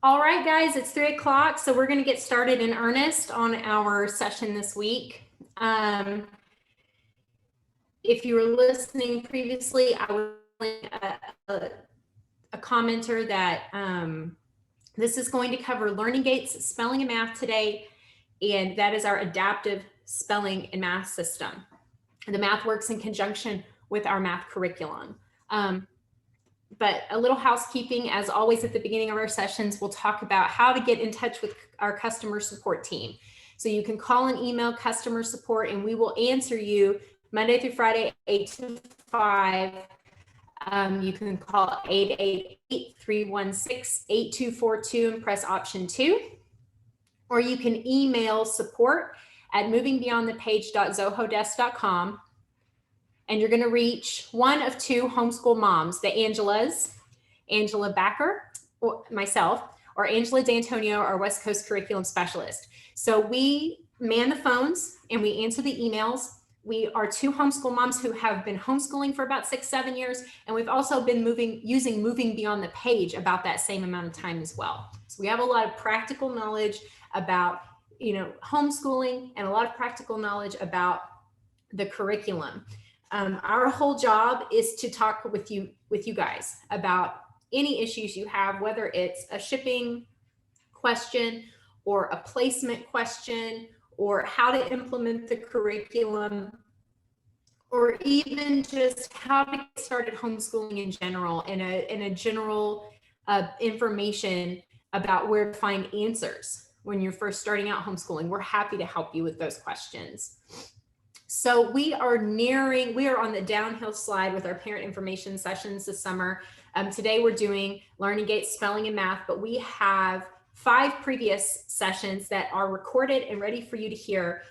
All right, guys, it's 3 o'clock, so we're going to get started in earnest on our session this week. If you were listening previously, I was a commenter that this is going to cover LearningGates spelling and math today, and that is our adaptive spelling and math system. The math works in conjunction with our math curriculum. But a little housekeeping, as always at the beginning of our sessions, we'll talk about how to get in touch with our customer support team. So you can call and email customer support and we will answer you Monday through Friday, 8 to 5. You can call 888-316-8242 and press option 2. Or you can email support@movingbeyondthepage.zohodesk.com. And you're going to reach one of two homeschool moms, the Angelas, Angela Backer, or myself, or Angela D'Antonio, our West Coast curriculum specialist. So we man the phones and we answer the emails. We are two homeschool moms who have been homeschooling for about 6-7 years, and we've also been using Moving Beyond the Page about that same amount of time as well. So we have a lot of practical knowledge about, homeschooling, and a lot of practical knowledge about the curriculum. Our whole job is to talk with you guys about any issues you have, whether it's a shipping question or a placement question or how to implement the curriculum, or even just how to get started homeschooling in general, and a general information about where to find answers when you're first starting out homeschooling. We're happy to help you with those questions. So we are on the downhill slide with our parent information sessions this summer. Today we're doing LearningGates spelling and math, but we have 5 previous sessions that are recorded and ready for you to hear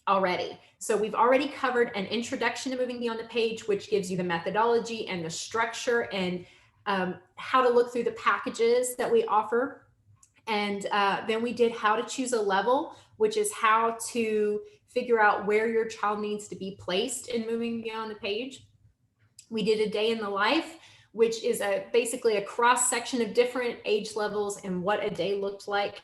already. So we've already covered an introduction to Moving Beyond the Page, which gives you the methodology and the structure and how to look through the packages that we offer. And then we did how to choose a level, which is how to figure out where your child needs to be placed in Moving Beyond the Page. We did a day in the life, which is basically a cross section of different age levels and what a day looked like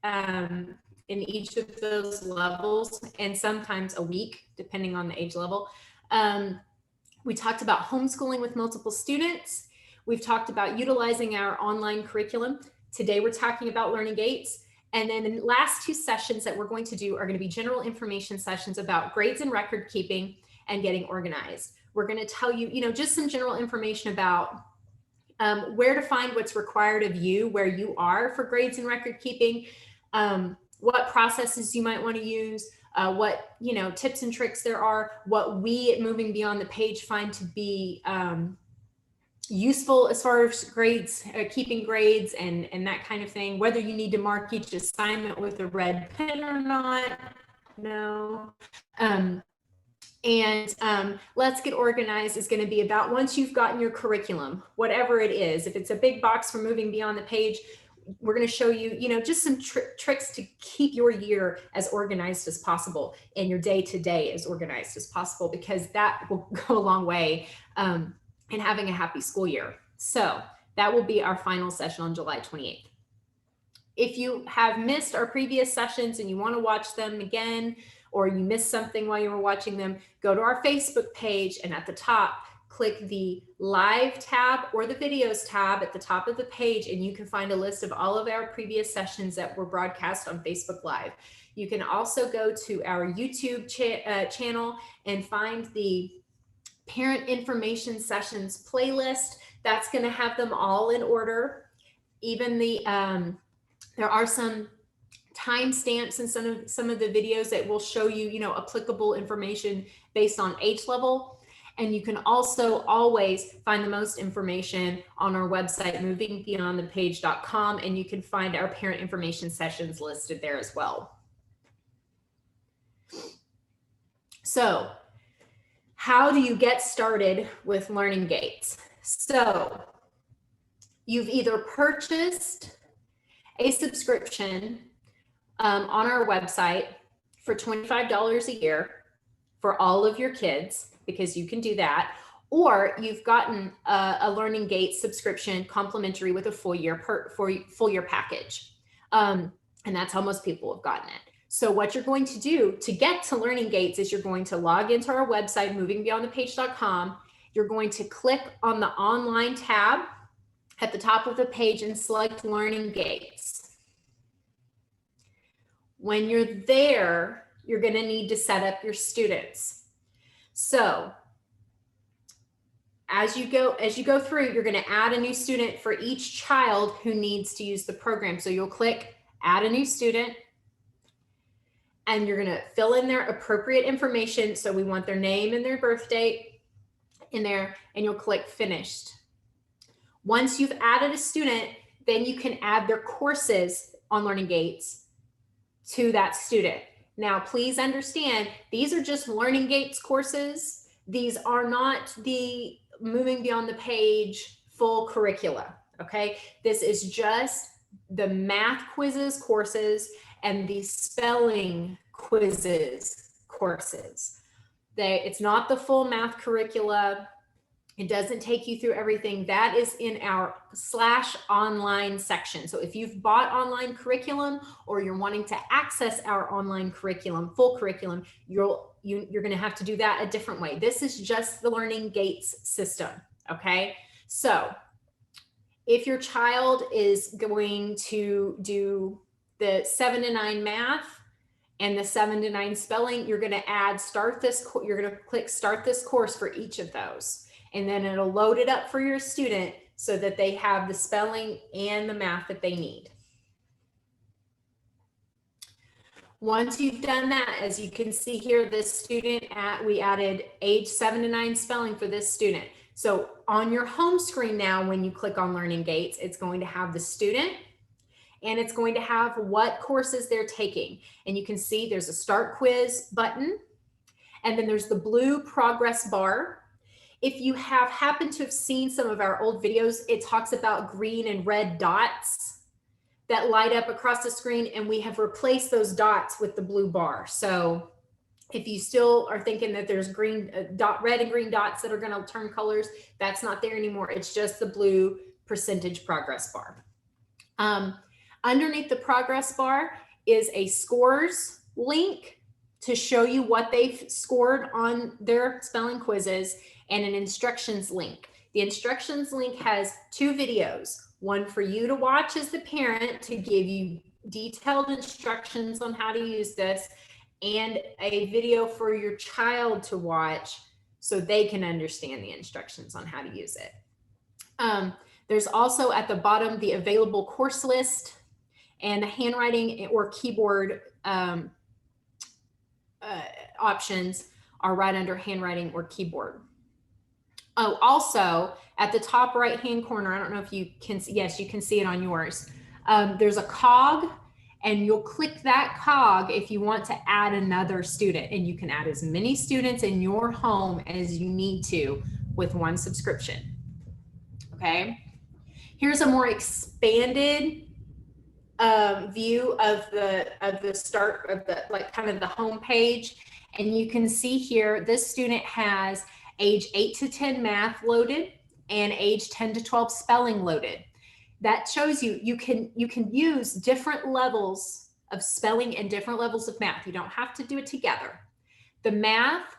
in each of those levels, and sometimes a week, depending on the age level. We talked about homeschooling with multiple students. We've talked about utilizing our online curriculum. Today, we're talking about LearningGates. And then the last 2 sessions that we're going to do are going to be general information sessions about grades and record keeping and getting organized. We're going to tell you, just some general information about where to find what's required of you, where you are for grades and record keeping, what processes you might want to use, what, tips and tricks there are, what we at Moving Beyond the Page find to be useful as far as grades, keeping grades and that kind of thing, whether you need to mark each assignment with a red pen or not. No. Let's Get Organized is going to be about once you've gotten your curriculum, whatever it is. If it's a big box for Moving Beyond the Page, we're going to show you, just some tricks to keep your year as organized as possible and your day-to-day as organized as possible, because that will go a long way in having a happy school year. So that will be our final session on July 28th. If you have missed our previous sessions and you want to watch them again, or you missed something while you were watching them, go to our Facebook page, and at the top, click the live tab or the videos tab at the top of the page, and you can find a list of all of our previous sessions that were broadcast on Facebook Live. You can also go to our YouTube channel and find the Parent Information Sessions playlist. That's going to have them all in order. Even there are some timestamps in some of the videos that will show you, applicable information based on age level. And you can also always find the most information on our website, movingbeyondthepage.com, and you can find our parent information sessions listed there as well. So, how do you get started with LearningGates? So, you've either purchased a subscription on our website for $25 a year for all of your kids, because you can do that, or you've gotten a Learning Gates subscription complimentary with a full year package. And that's how most people have gotten it. So what you're going to do to get to Learning Gates is you're going to log into our website, movingbeyondthepage.com. You're going to click on the online tab at the top of the page and select Learning Gates. When you're there, you're going to need to set up your students. So as you go through, you're going to add a new student for each child who needs to use the program. So you'll click Add a New Student, and you're going to fill in their appropriate information. So we want their name and their birth date in there, and you'll click Finished. Once you've added a student, then you can add their courses on Learning Gates to that student. Now, please understand, these are just Learning Gates courses. These are not the Moving Beyond the Page full curricula, okay? This is just the math quizzes courses and the spelling quizzes courses. It's not the full math curricula. It doesn't take you through everything. That is in our /online section. So if you've bought online curriculum or you're wanting to access our online curriculum, full curriculum, you're going to have to do that a different way. This is just the Learning Gates system, okay? So if your child is going to do the 7 to 9 math and the 7 to 9 spelling, you're going to you're going to click Start This Course for each of those. And then it'll load it up for your student so that they have the spelling and the math that they need. Once you've done that, as you can see here, this student, we added age 7 to 9 spelling for this student. So on your home screen now, when you click on Learning Gates, it's going to have the student and it's going to have what courses they're taking. And you can see there's a Start Quiz button, and then there's the blue progress bar. If you have happened to have seen some of our old videos, it talks about green and red dots that light up across the screen, and we have replaced those dots with the blue bar. So if you still are thinking that there's red and green dots that are going to turn colors, that's not there anymore. It's just the blue percentage progress bar. Underneath the progress bar is a scores link to show you what they've scored on their spelling quizzes, and an instructions link. The instructions link has 2 videos, one for you to watch as the parent to give you detailed instructions on how to use this, and a video for your child to watch so they can understand the instructions on how to use it. There's also at the bottom the available course list, and the handwriting or keyboard options are right under handwriting or keyboard. Oh, also at the top right hand corner, I don't know if you can see, yes, you can see it on yours. There's a cog, and you'll click that cog if you want to add another student, and you can add as many students in your home as you need to with one subscription. Okay. Here's a more expanded view of the start of the, like, kind of the home page. And you can see here, this student has age 8 to 10 math loaded and age 10 to 12 spelling loaded. That shows you can use different levels of spelling and different levels of math. You don't have to do it together. The math,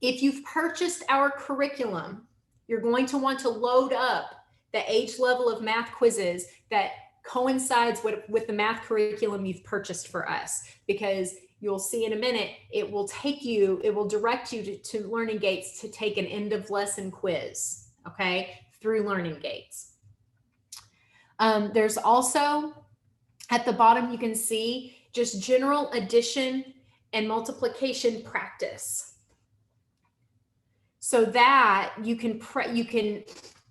if you've purchased our curriculum, you're going to want to load up the age level of math quizzes that coincides with the math curriculum you've purchased for us, because you'll see in a minute, it will direct you to Learning Gates to take an end of lesson quiz, okay, through Learning Gates. There's also at the bottom, you can see just general addition and multiplication practice, so that you can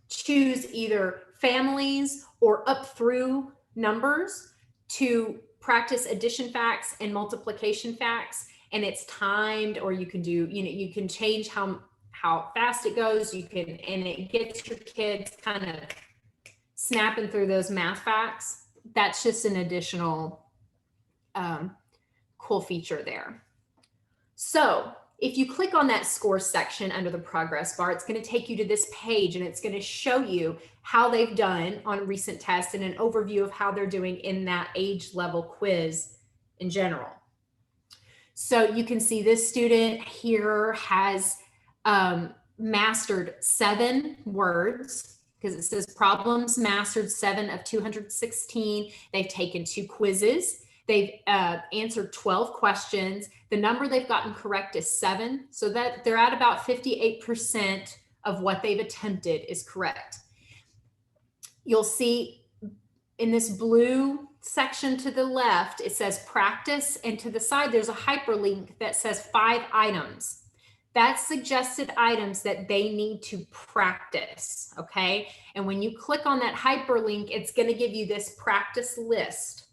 choose either families or up through numbers to practice addition facts and multiplication facts, and it's timed, or you can do, you can change how fast it goes. And it gets your kids kind of snapping through those math facts. That's just an additional cool feature there. So if you click on that score section under the progress bar, it's going to take you to this page and it's going to show you how they've done on recent tests and an overview of how they're doing in that age level quiz in general. So you can see this student here has mastered 7 words, because it says problems mastered 7 of 216. They've taken 2 quizzes. They've answered 12 questions. The number they've gotten correct is 7. So that they're at about 58% of what they've attempted is correct. You'll see in this blue section to the left, it says practice, and to the side, there's a hyperlink that says 5 items. That's suggested items that they need to practice, okay? And when you click on that hyperlink, it's going to give you this practice list.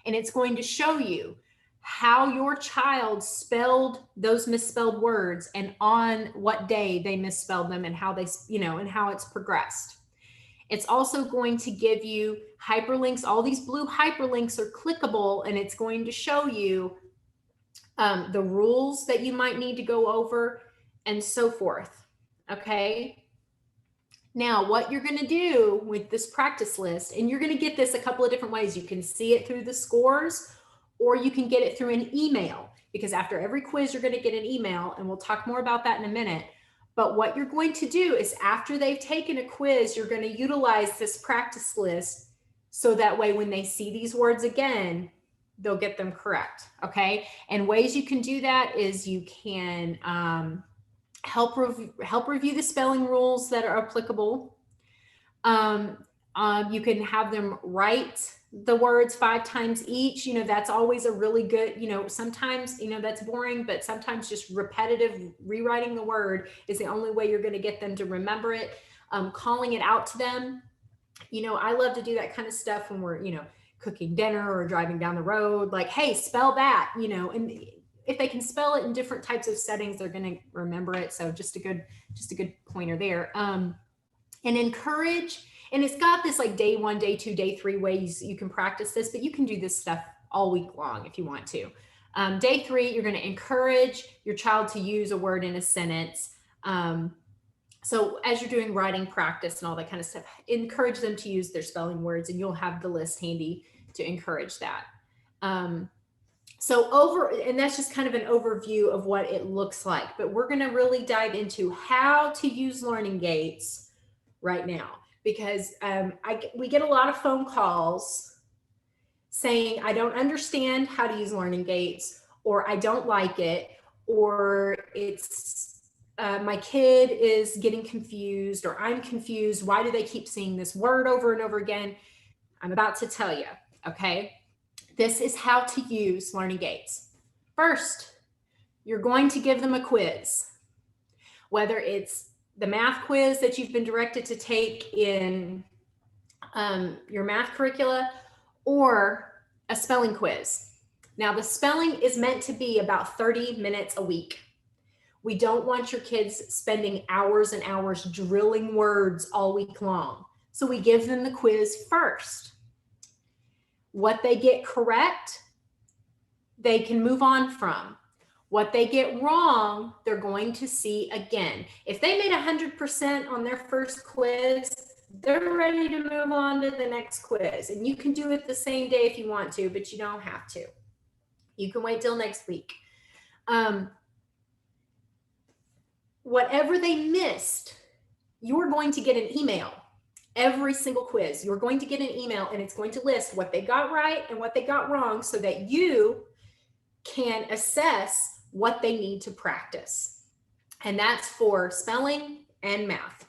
And it's going to show you how your child spelled those misspelled words and on what day they misspelled them and how they, and how it's progressed. It's also going to give you hyperlinks. All these blue hyperlinks are clickable, and it's going to show you the rules that you might need to go over and so forth. Okay. Now, what you're going to do with this practice list, and you're going to get this a couple of different ways. You can see it through the scores, or you can get it through an email, because after every quiz, you're going to get an email, and we'll talk more about that in a minute. But what you're going to do is after they've taken a quiz, you're going to utilize this practice list so that way when they see these words again, they'll get them correct. Okay. And ways you can do that is you can help review the spelling rules that are applicable. You can have them write the words 5 times each. That's always a really good, sometimes, that's boring, but sometimes just repetitive rewriting the word is the only way you're going to get them to remember it. Calling it out to them. I love to do that kind of stuff when we're, cooking dinner or driving down the road, like, hey, spell that, and if they can spell it in different types of settings, they're going to remember it. So just a good pointer there. And encourage, and it's got this like day 1, day 2, day 3 ways you can practice this, but you can do this stuff all week long if you want to. Day 3, you're going to encourage your child to use a word in a sentence. So as you're doing writing practice and all that kind of stuff, encourage them to use their spelling words, and you'll have the list handy to encourage that. And that's just kind of an overview of what it looks like, but we're going to really dive into how to use LearningGates right now, because we get a lot of phone calls saying, I don't understand how to use LearningGates, or I don't like it, or it's my kid is getting confused, or I'm confused. Why do they keep seeing this word over and over again? I'm about to tell you, okay? This is how to use LearningGates. First, you're going to give them a quiz, whether it's the math quiz that you've been directed to take in your math curricula, or a spelling quiz. Now, the spelling is meant to be about 30 minutes a week. We don't want your kids spending hours and hours drilling words all week long. So we give them the quiz first. What they get correct, they can move on from. What they get wrong, they're going to see again. If they made 100% on their first quiz, they're ready to move on to the next quiz. And you can do it the same day if you want to, but you don't have to. You can wait till next week. Whatever they missed, you're going to get an email. Every single quiz, you're going to get an email, and it's going to list what they got right and what they got wrong so that you can assess what they need to practice. And that's for spelling and math.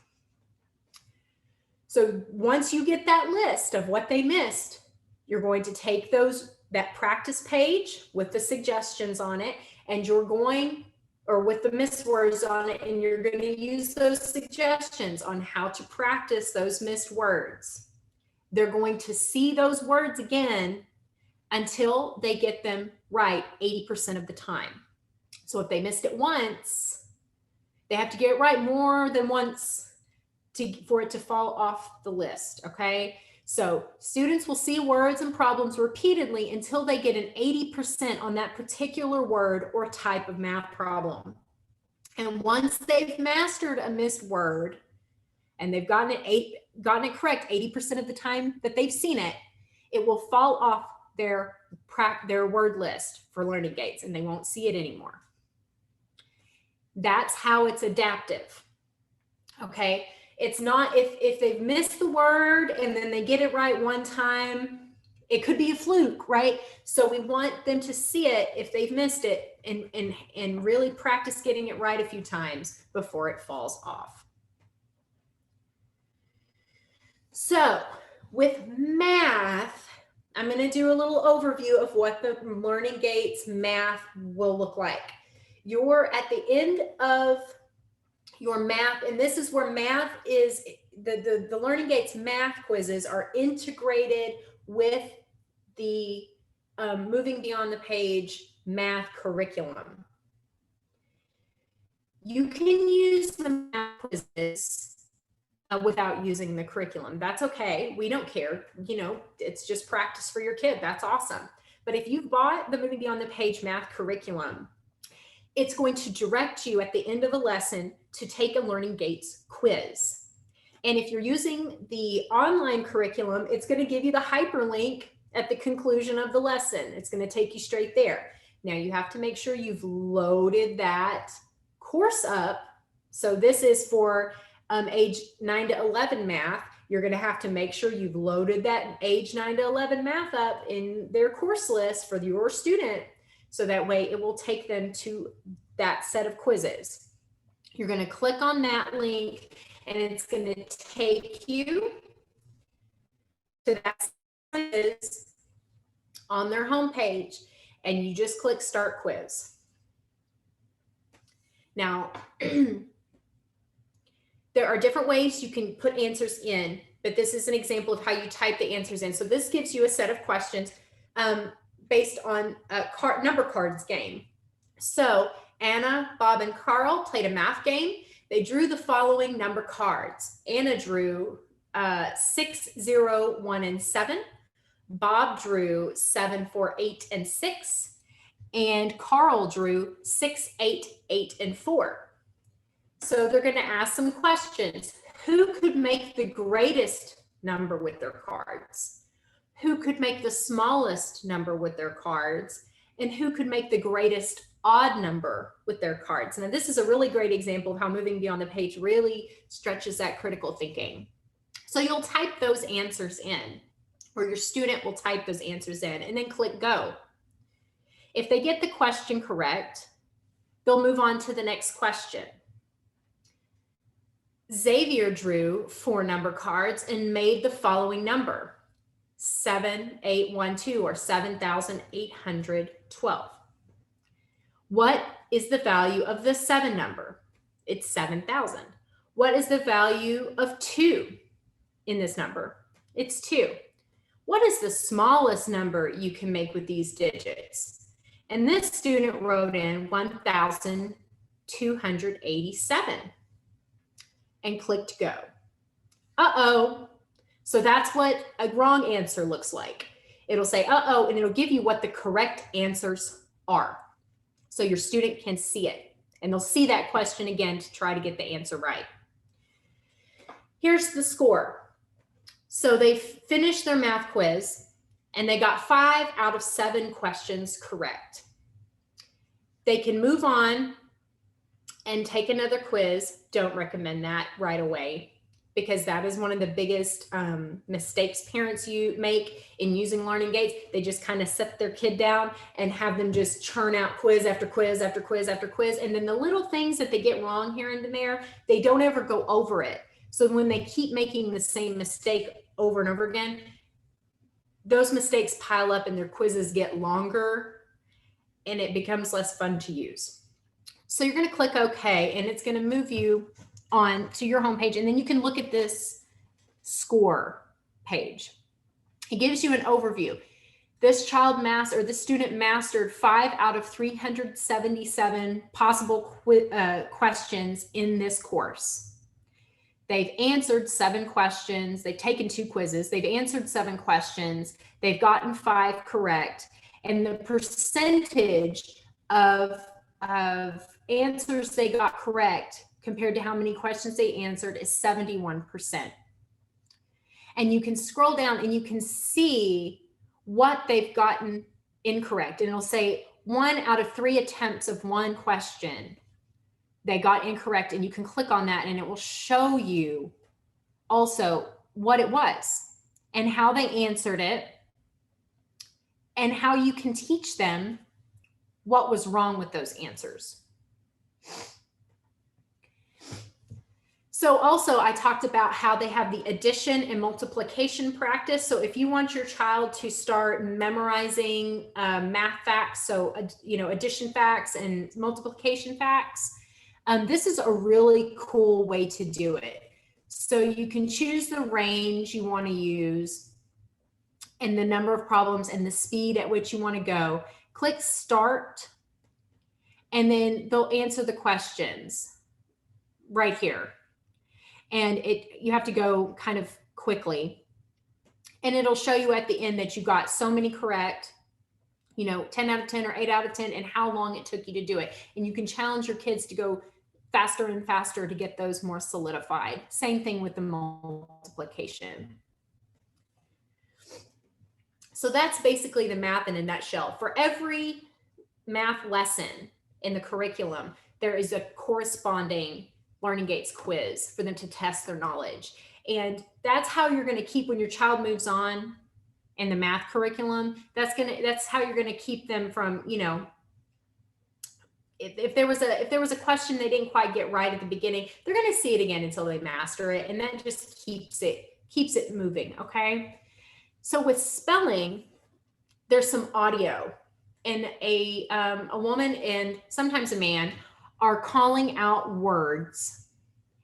So once you get that list of what they missed, you're going to take that practice page with the suggestions on it, and you're going, or with the missed words on it, and you're going to use those suggestions on how to practice those missed words. They're going to see those words again until they get them right 80% of the time. So if they missed it once, they have to get it right more than once for it to fall off the list, okay? So students will see words and problems repeatedly until they get an 80% on that particular word or type of math problem. And once they've mastered a missed word and they've gotten it correct 80% of the time that they've seen it, it will fall off their word list for Learning Gates and they won't see it anymore. That's how it's adaptive. Okay. It's not if they've missed the word and then they get it right one time, it could be a fluke, right? So we want them to see it if they've missed it and really practice getting it right a few times before it falls off. So with math, I'm going to do a little overview of what the Learning Gates math will look like. You're at the end of your math, and this is where math is, the Learning Gates math quizzes are integrated with the Moving Beyond the Page math curriculum. You can use the math quizzes without using the curriculum. That's okay. We don't care. You know, it's just practice for your kid. That's awesome. But if you've bought the Moving Beyond the Page math curriculum, it's going to direct you at the end of a lesson to take a Learning Gates quiz. And if you're using the online curriculum, it's going to give you the hyperlink at the conclusion of the lesson. It's going to take you straight there. Now you have to make sure you've loaded that course up. So this is for age 9 to 11 math. You're going to have to make sure you've loaded that age 9 to 11 math up in their course list for your student. So that way it will take them to that set of quizzes. You're going to click on that link and it's going to take you to that quiz on their homepage and you just click Start Quiz. Now, there are different ways you can put answers in, but this is an example of how you type the answers in. So this gives you a set of questions based on a number cards game. So Anna, Bob, and Carl played a math game. They drew the following number cards. Anna drew 6, 0, 1, and 7. Bob drew 7, 4, 8, and 6. And Carl drew 6, 8, 8, and 4. So they're going to ask some questions. Who could make the greatest number with their cards? Who could make the smallest number with their cards? And who could make the greatest odd number with their cards? Now, this is a really great example of how Moving Beyond the Page really stretches that critical thinking. So you'll type those answers in, or your student will type those answers in and then click Go. If they get the question correct, they'll move on to the next question. Xavier drew 4 number cards and made the following number, 7812, or 7,812. What is the value of the 7 number? It's 7,000. What is the value of 2 in this number? It's 2. What is the smallest number you can make with these digits? And this student wrote in 1,287 and clicked Go. Uh-oh. So that's what a wrong answer looks like. It'll say, uh-oh, and it'll give you what the correct answers are. So your student can see it, and they'll see that question again to try to get the answer right. Here's the score. So they finished their math quiz, and they got 5 out of 7 questions correct. They can move on and take another quiz. Don't recommend that right away, because that is one of the biggest mistakes parents make in using Learning Gates. They just kind of set their kid down and have them just churn out quiz after quiz after quiz after quiz. And then the little things that they get wrong here and there, they don't ever go over it. So when they keep making the same mistake over and over again, those mistakes pile up and their quizzes get longer and it becomes less fun to use. So you're going to click OK, and it's going to move you on to your homepage, and then you can look at this score page. It gives you an overview. This student mastered 5 out of 377 possible questions in this course. They've answered 7 questions. They've taken 2 quizzes. They've answered 7 questions. They've gotten 5 correct. And the percentage of answers they got correct compared to how many questions they answered is 71%. And you can scroll down and you can see what they've gotten incorrect. And it'll say 1 out of 3 attempts of one question they got incorrect. And you can click on that and it will show you also what it was and how they answered it and how you can teach them what was wrong with those answers. So also I talked about how they have the addition and multiplication practice. So if you want your child to start memorizing math facts, so addition facts and multiplication facts, this is a really cool way to do it. So you can choose the range you want to use and the number of problems and the speed at which you want to go. Click start, and then they'll answer the questions right here. And you have to go kind of quickly. And it'll show you at the end that you got so many correct, 10 out of 10 or 8 out of 10, and how long it took you to do it. And you can challenge your kids to go faster and faster to get those more solidified. Same thing with the multiplication. So that's basically the math in a nutshell. For every math lesson in the curriculum, there is a corresponding LearningGates quiz for them to test their knowledge. And that's how you're going to keep, when your child moves on in the math curriculum, that's how you're going to keep them from, if there was a question they didn't quite get right at the beginning, they're going to see it again until they master it. And that just keeps it moving. Okay. So with spelling, there's some audio, and a woman and sometimes a man are calling out words,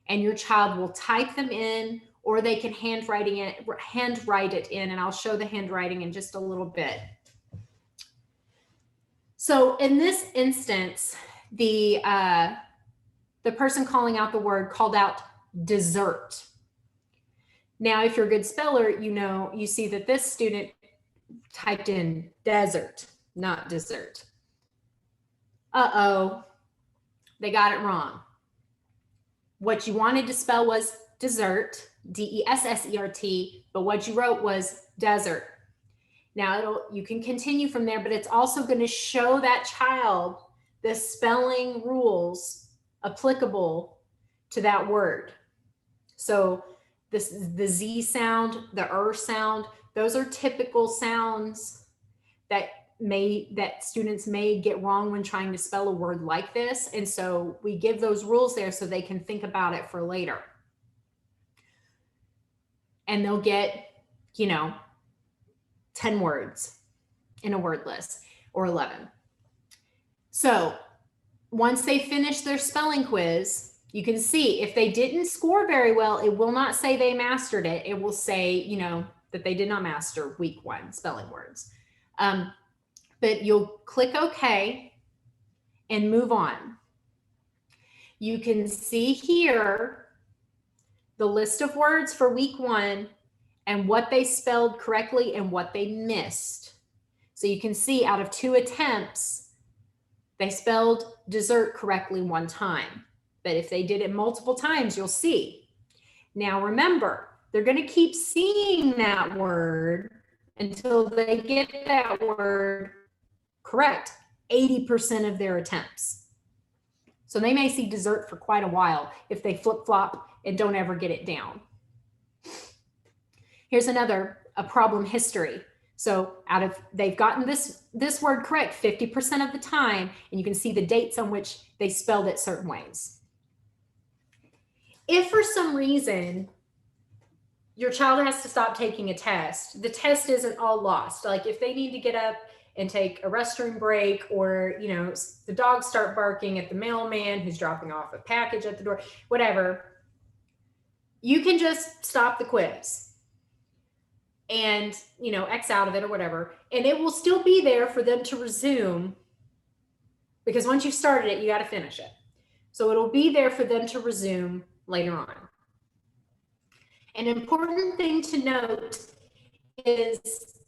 and your child will type them in, or they can handwrite it in, and I'll show the handwriting in just a little bit. So in this instance, the person calling out the word called out dessert. Now, if you're a good speller, you see that this student typed in desert, not dessert. Uh-oh, they got it wrong. What you wanted to spell was dessert, D-E-S-S-E-R-T, but what you wrote was desert. Now you can continue from there, but it's also going to show that child the spelling rules applicable to that word. So the Z sound, the sound, those are typical sounds that students may get wrong when trying to spell a word like this. And so we give those rules there so they can think about it for later. And they'll get, 10 words in a word list, or 11. So once they finish their spelling quiz, you can see if they didn't score very well, it will not say they mastered it. It will say, that they did not master week 1 spelling words. But you'll click OK and move on. You can see here the list of words for week 1 and what they spelled correctly and what they missed. So you can see out of 2 attempts, they spelled dessert correctly 1 time. But if they did it multiple times, you'll see. Now remember, they're going to keep seeing that word until they get that word correct 80% of their attempts. So they may see dessert for quite a while if they flip-flop and don't ever get it down. Here's a problem history. So they've gotten this word correct 50% of the time, and you can see the dates on which they spelled it certain ways. If for some reason your child has to stop taking a test, the test isn't all lost. Like if they need to get up and take a restroom break, or the dogs start barking at the mailman who's dropping off a package at the door, whatever, you can just stop the quiz and X out of it or whatever, and it will still be there for them to resume, because once you've started it, you got to finish it. So it'll be there for them to resume later on. An important thing to note is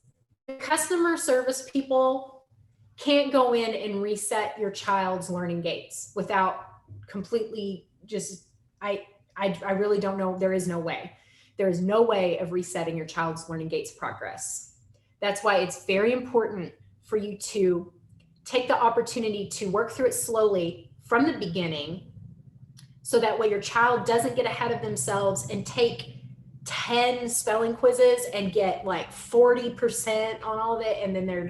customer service people can't go in and reset your child's learning gates without completely just, I really don't know. There is no way. There is no way of resetting your child's learning gates progress. That's why it's very important for you to take the opportunity to work through it slowly from the beginning, so that way your child doesn't get ahead of themselves and take 10 spelling quizzes and get like 40% on all of it, and then they're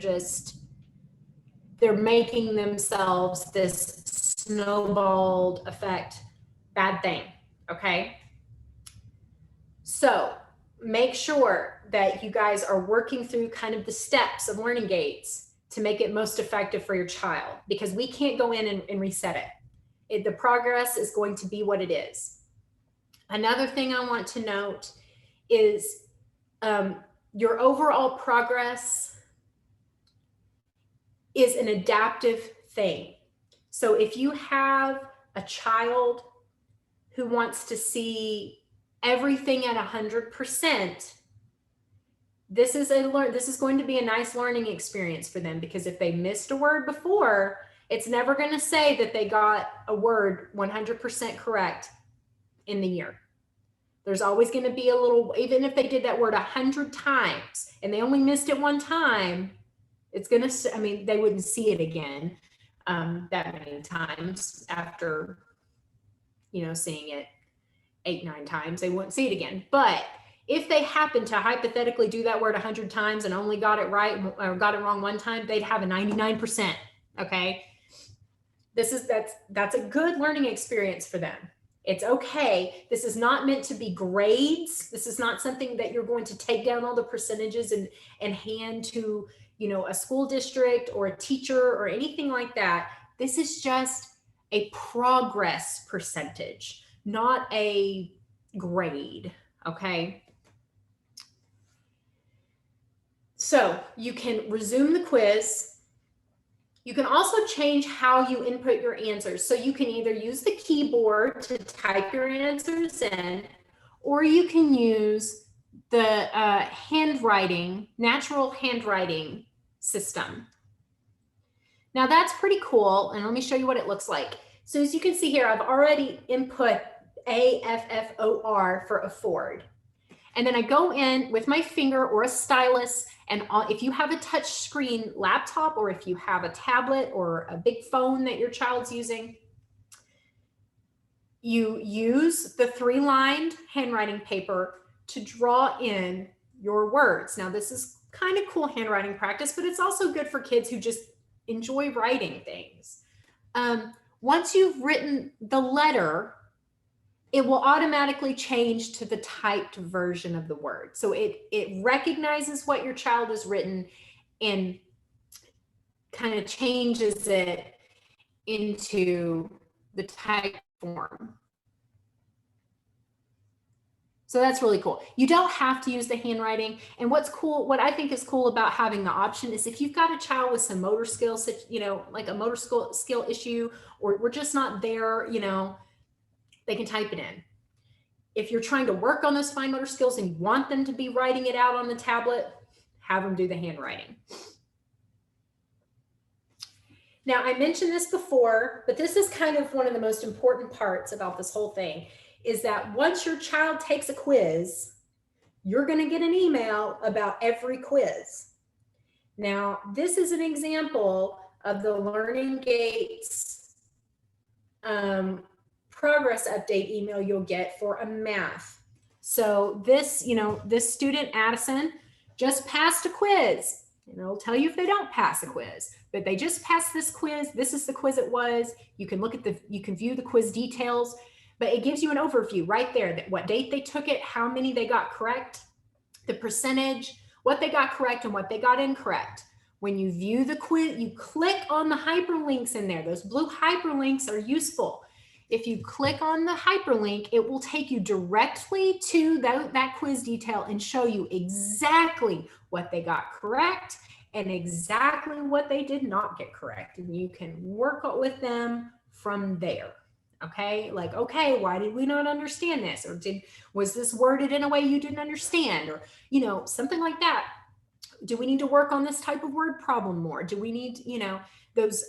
making themselves this snowballed effect bad thing. Okay, so make sure that you guys are working through kind of the steps of learning gates to make it most effective for your child, because we can't go in and reset it. The progress is going to be what it is. Another thing I want to note is your overall progress is an adaptive thing. So if you have a child who wants to see everything at 100%, this is going to be a nice learning experience for them, because if they missed a word before, it's never going to say that they got a word 100% correct in the year. There's always going to be a little, even if they did that word 100 times and they only missed it one time, it's going to, I mean, they wouldn't see it again that many times after, seeing it 8-9 times, they wouldn't see it again. But if they happen to hypothetically do that word 100 times and only got it right or got it wrong one time, they'd have a 99%. Okay. That's a good learning experience for them. It's okay. This is not meant to be grades. This is not something that you're going to take down all the percentages and hand to, a school district or a teacher or anything like that. This is just a progress percentage, not a grade. Okay. So you can resume the quiz. You can also change how you input your answers. So you can either use the keyboard to type your answers in, or you can use the natural handwriting system. Now that's pretty cool. And let me show you what it looks like. So as you can see here, I've already input AFFOR for afford. And then I go in with my finger or a stylus, and if you have a touch screen laptop, or if you have a tablet or a big phone that your child's using, you use the 3-lined handwriting paper to draw in your words. Now this is kind of cool handwriting practice, but it's also good for kids who just enjoy writing things. Once you've written the letter, it will automatically change to the typed version of the word. So it recognizes what your child has written and kind of changes it into the typed form. So that's really cool. You don't have to use the handwriting. And what I think is cool about having the option is if you've got a child with some motor skills, like a motor skill issue, or we're just not there, they can type it in. If you're trying to work on those fine motor skills and you want them to be writing it out on the tablet, have them do the handwriting. Now, I mentioned this before, but this is kind of one of the most important parts about this whole thing, is that once your child takes a quiz, you're going to get an email about every quiz. Now, this is an example of the Learning Gates progress update email you'll get for a math. So this, this student, Addison, just passed a quiz. And it'll tell you if they don't pass a quiz, but they just passed this quiz. This is the quiz it was. You can you can view the quiz details, but it gives you an overview right there, that what date they took it, how many they got correct, the percentage, what they got correct and what they got incorrect. When you view the quiz, you click on the hyperlinks in there. Those blue hyperlinks are useful. If you click on the hyperlink, it will take you directly to that quiz detail and show you exactly what they got correct and exactly what they did not get correct. And you can work with them from there. Okay, like, okay, why did we not understand this? Or was this worded in a way you didn't understand? Or, something like that. Do we need to work on this type of word problem more? Do we need, those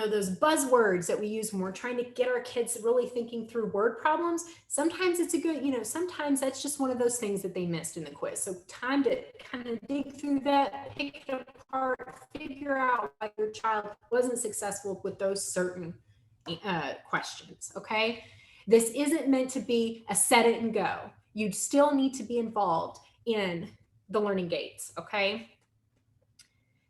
those buzzwords that we use when we're trying to get our kids really thinking through word problems? Sometimes it's a good, sometimes that's just one of those things that they missed in the quiz. So time to kind of dig through that, pick it apart, figure out why your child wasn't successful with those certain questions. Okay, this isn't meant to be a set it and go. You still need to be involved in the learning gates. Okay,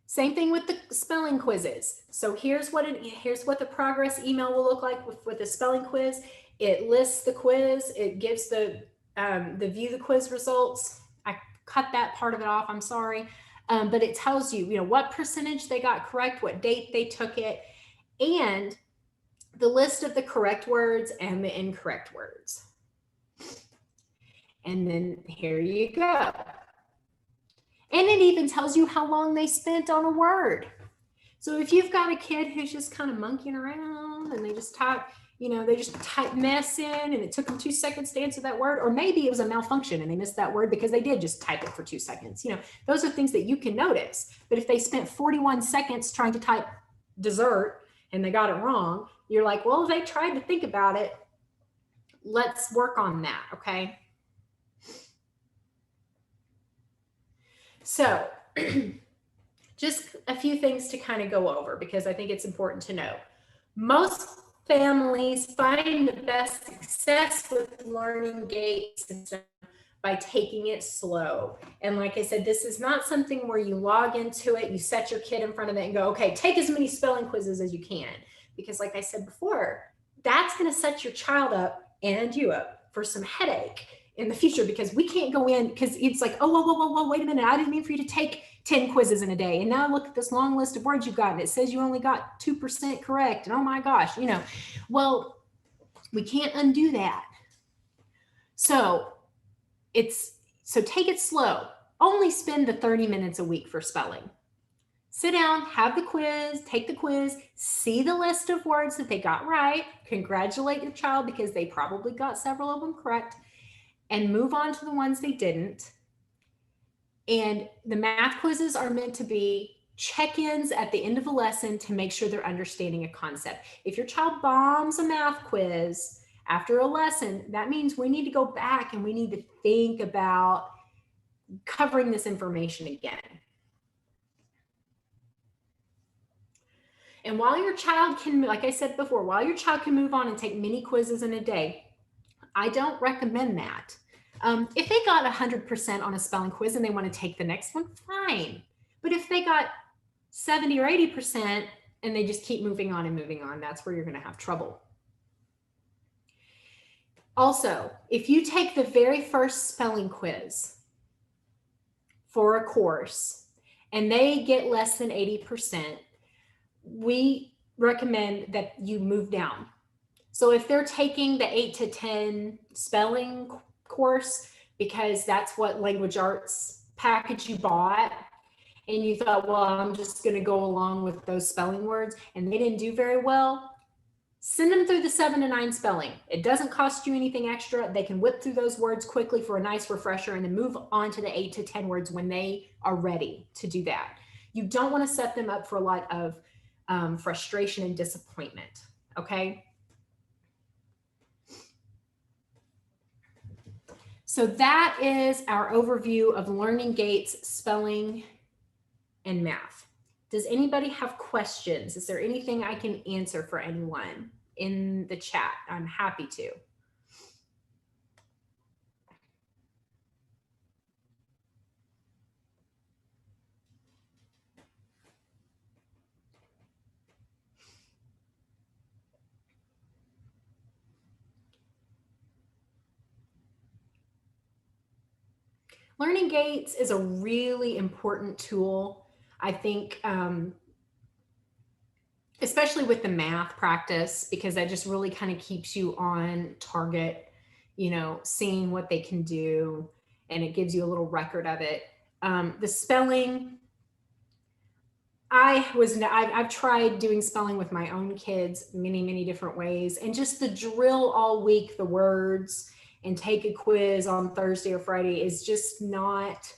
same thing with the spelling quizzes. So here's what the progress email will look like with the spelling quiz. It lists the quiz. It gives the view the quiz results. I cut that part of it off, I'm sorry. But it tells you, what percentage they got correct, what date they took it, and the list of the correct words and the incorrect words. And then here you go. And it even tells you how long they spent on a word. So if you've got a kid who's just kind of monkeying around and they just type mess in and it took them 2 seconds to answer that word, or maybe it was a malfunction and they missed that word because they did just type it for 2 seconds. Those are things that you can notice. But if they spent 41 seconds trying to type dessert and they got it wrong, you're like, well, they tried to think about it. Let's work on that, okay? So just a few things to kind of go over because I think it's important to know. Most families find the best success with learning gate system by taking it slow. And like I said, this is not something where you log into it, you set your kid in front of it and go, okay, take as many spelling quizzes as you can. Because like I said before, that's going to set your child up and you up for some headache in the future, because we can't go in because it's like, oh, whoa, wait a minute. I didn't mean for you to take 10 quizzes in a day. And now look at this long list of words you've got and it says you only got 2% correct. And oh my gosh, well, we can't undo that. So take it slow. Only spend the 30 minutes a week for spelling. Sit down, have the quiz, take the quiz, see the list of words that they got right. Congratulate your child because they probably got several of them correct, and move on to the ones they didn't. And the math quizzes are meant to be check-ins at the end of a lesson to make sure they're understanding a concept. If your child bombs a math quiz after a lesson, that means we need to go back and we need to think about covering this information again. And while your child can, like I said before, while your child can move on and take many quizzes in a day, I don't recommend that. If they got 100% on a spelling quiz and they want to take the next one, fine. But if they got 70 or 80% and they just keep moving on, that's where you're going to have trouble. Also, if you take the very first spelling quiz for a course and they get less than 80%, we recommend that you move down. So if they're taking the 8 to 10 spelling course because that's what language arts package you bought, and you thought, well, I'm just going to go along with those spelling words, and they didn't do very well, send them through the 7 to 9 spelling. It doesn't cost you anything extra. They can whip through those words quickly for a nice refresher and then move on to the 8 to 10 words when they are ready to do that. You don't want to set them up for a lot of frustration and disappointment, okay? So that is our overview of learning gates, spelling, and math. Does anybody have questions? Is there anything I can answer for anyone in the chat? I'm happy to. Learning Gates is a really important tool, I think, especially with the math practice, because that just really kind of keeps you on target, seeing what they can do, and it gives you a little record of it. The spelling, I've tried doing spelling with my own kids many different ways, and just the drill all week, the words, and take a quiz on Thursday or Friday is just not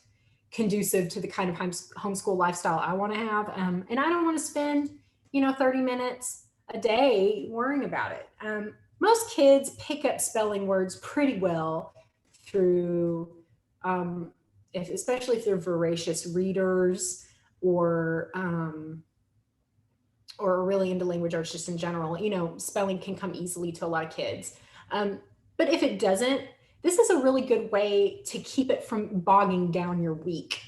conducive to the kind of homeschool lifestyle I want to have. And I don't want to spend, 30 minutes a day worrying about it. Most kids pick up spelling words pretty well through, especially if they're voracious readers, or are really into language arts just in general. Spelling can come easily to a lot of kids. But if it doesn't, this is a really good way to keep it from bogging down your week.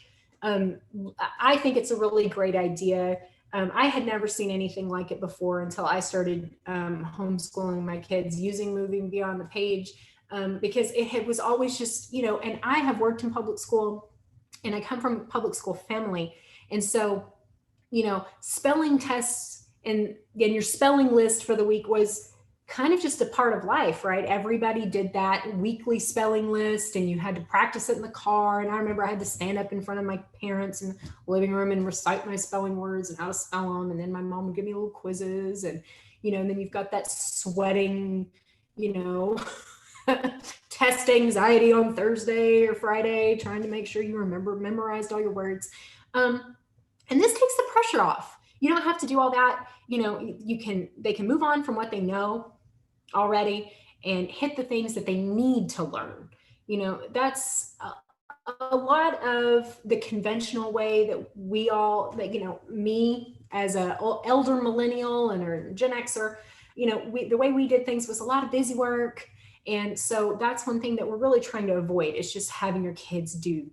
I think it's a really great idea. I had never seen anything like it before until I started homeschooling my kids using Moving Beyond the Page, because it was always just, and I have worked in public school, and I come from a public school family. And so, spelling tests and your spelling list for the week was kind of just a part of life, right? Everybody did that weekly spelling list, and you had to practice it in the car. And I remember I had to stand up in front of my parents in the living room and recite my spelling words and how to spell them. And then my mom would give me little quizzes, and, and then you've got that sweating, test anxiety on Thursday or Friday, trying to make sure you memorized all your words. And this takes the pressure off. You don't have to do all that. They can move on from what they know already and hit the things that they need to learn. That's a lot of the conventional way that me as a elder millennial and a Gen Xer, the way we did things was a lot of busy work. And so that's one thing that we're really trying to avoid, is just having your kids do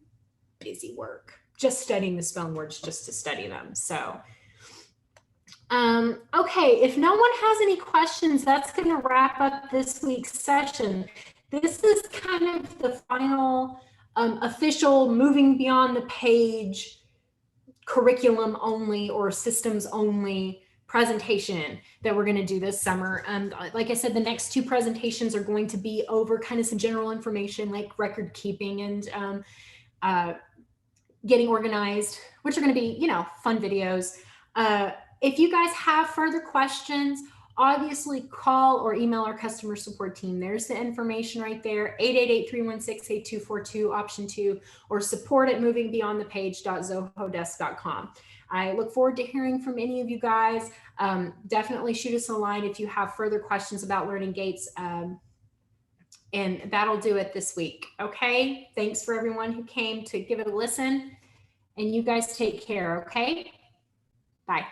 busy work, just studying the spelling words just to study them. So, okay, if no one has any questions, that's going to wrap up this week's session. This is kind of the final official Moving Beyond the Page curriculum only or systems only presentation that we're going to do this summer. Like I said, the next two presentations are going to be over kind of some general information like record keeping and getting organized, which are going to be, fun videos. If you guys have further questions, obviously call or email our customer support team. There's the information right there, 888-316-8242, option 2, or support@movingbeyondthepage.zohodesk.com. I look forward to hearing from any of you guys. Definitely shoot us a line if you have further questions about Learning Gates. And that'll do it this week. Okay. Thanks for everyone who came to give it a listen, and you guys take care. Okay. Bye.